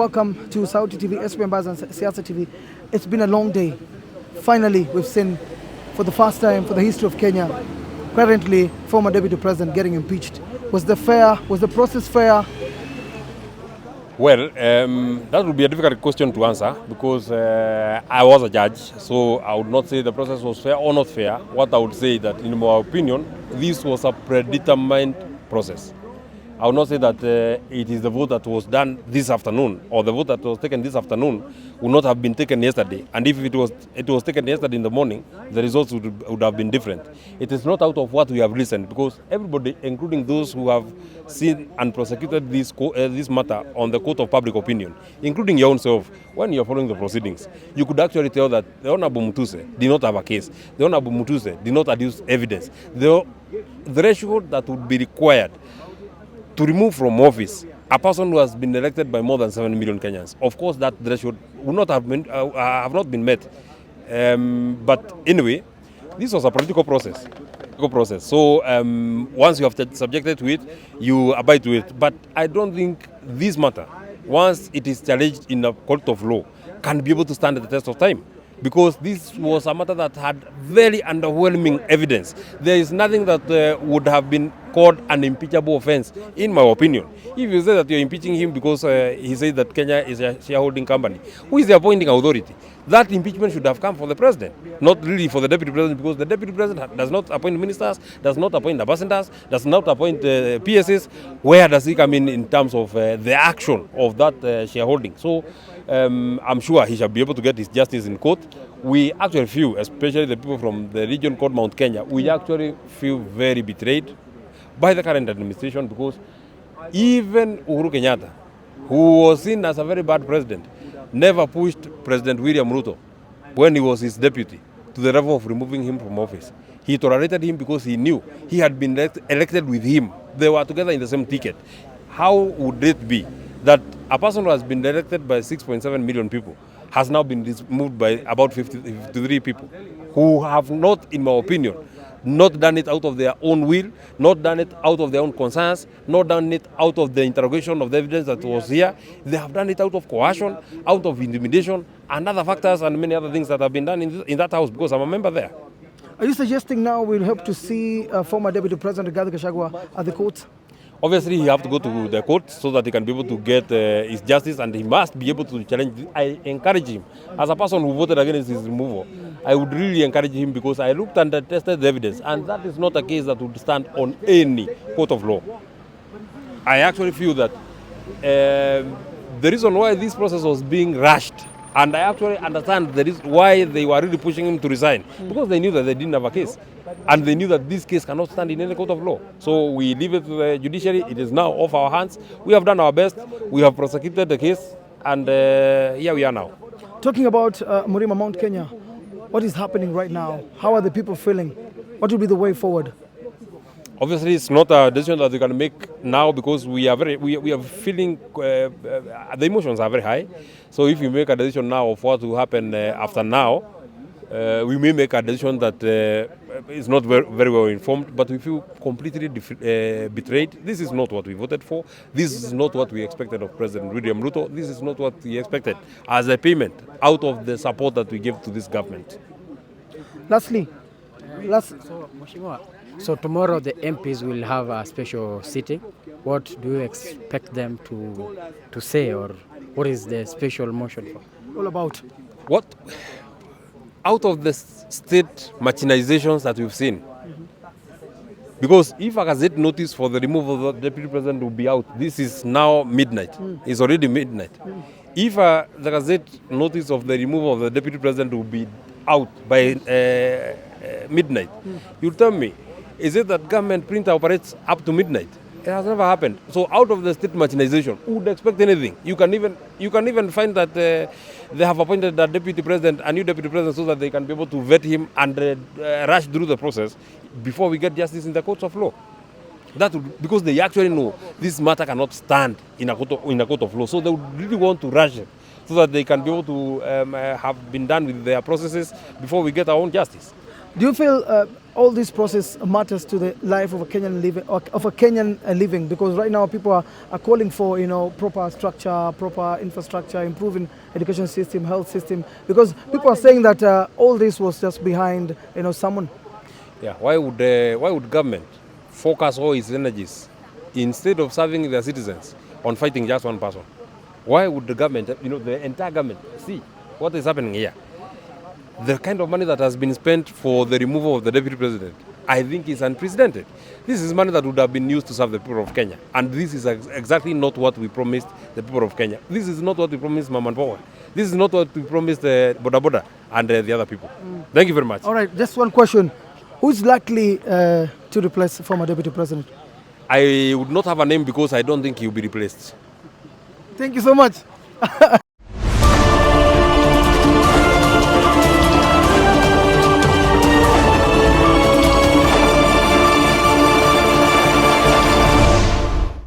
welcome to Sauti TV, SPM Buzz and Siasa TV. It's been a long day. Finally, we've seen, for the first time for the history of Kenya, currently former Deputy President getting impeached. Was the process fair? Well, that would be a difficult question to answer because I was a judge, so I would not say the process was fair or not fair. What I would say that, in my opinion, this was a predetermined process. I would not say that it is the vote that was done this afternoon or the vote that was taken this afternoon would not have been taken yesterday. And if it was taken yesterday in the morning, the results would have been different. It is not out of what we have listened, because everybody, including those who have seen and prosecuted this matter on the court of public opinion, including your own self, when you are following the proceedings, you could actually tell that the Honorable Mutuse did not have a case. The Honorable Mutuse did not adduce evidence. The threshold that would be required to remove from office a person who has been elected by more than 7 million Kenyans, of course that threshold would not have been met. But anyway, this was a political process. So once you have subjected to it, you abide to it. But I don't think this matter, once it is challenged in a court of law, can be able to stand the test of time. Because this was a matter that had very underwhelming evidence. There is nothing that would have been called an impeachable offense, in my opinion. If you say that you're impeaching him because he said that Kenya is a shareholding company, who is the appointing authority? That impeachment should have come for the president, not really for the deputy president, because the deputy president does not appoint ministers, does not appoint ambassadors, does not appoint PSs. Where does he come in terms of the action of that shareholding? So I'm sure he shall be able to get his justice in court. We actually feel, especially the people from the region called Mount Kenya, we actually feel very betrayed by the current administration, because even Uhuru Kenyatta, who was seen as a very bad president, never pushed President William Ruto when he was his deputy to the level of removing him from office. He tolerated him because he knew he had been elected with him. They were together in the same ticket. How would it be that a person who has been elected by 6.7 million people has now been removed by about 53 people who have not, in my opinion, not done it out of their own will, not done it out of their own concerns, not done it out of the interrogation of the evidence that was here. They have done it out of coercion, out of intimidation, and other factors and many other things that have been done in that house, because I'm a member there. Are you suggesting now we'll hope to see former Deputy President Rigathi Gachagua at the court? Obviously, he has to go to the court so that he can be able to get his justice, and he must be able to challenge. I encourage him, as a person who voted against his removal, I would really encourage him, because I looked and tested the evidence, and that is not a case that would stand on any court of law. I actually feel that the reason why this process was being rushed, and I actually understand why they were really pushing him to resign, because they knew that they didn't have a case. And they knew that this case cannot stand in any court of law. So we leave it to the judiciary. It is now off our hands. We have done our best. We have prosecuted the case. And here we are now. Talking about Murima, Mount Kenya, what is happening right now? How are the people feeling? What will be the way forward? Obviously, it's not a decision that we can make now, because we are feeling, the emotions are very high. So if you make a decision now of what will happen after now, we may make a decision that is not very well informed, but we feel completely betrayed. This is not what we voted for. This is not what we expected of President William Ruto. This is not what we expected as a payment out of the support that we gave to this government. Lastly, so tomorrow the MPs will have a special sitting. What do you expect them to say, or what is the special motion for? All about? What? Out of the state machinations that we've seen. Because if a gazette notice for the removal of the deputy president will be out, this is now midnight. It's already midnight. If the gazette notice of the removal of the deputy president will be out by midnight, you tell me, is it that government printer operates up to midnight? It has never happened. So out of the state machinization, who would expect anything? You can even find that they have appointed a deputy president, a new deputy president, so that they can be able to vet him and rush through the process before we get justice in the courts of law. Because they actually know this matter cannot stand in a court of law. So they would really want to rush it so that they can be able to have been done with their processes before we get our own justice. Do you feel all this process matters to the life of a Kenyan living? Because right now people are calling for proper structure, proper infrastructure, improving education system, health system. Because people are saying that all this was just behind someone. Yeah, why would government focus all its energies instead of serving their citizens on fighting just one person? Why would the government, the entire government, see what is happening here? The kind of money that has been spent for the removal of the deputy president, I think is unprecedented. This is money that would have been used to serve the people of Kenya. And this is exactly not what we promised the people of Kenya. This is not what we promised Mama Mbowe. This is not what we promised Boda Boda and the other people. Thank you very much. All right, just one question. Who's likely to replace former deputy president? I would not have a name because I don't think he will be replaced. Thank you so much.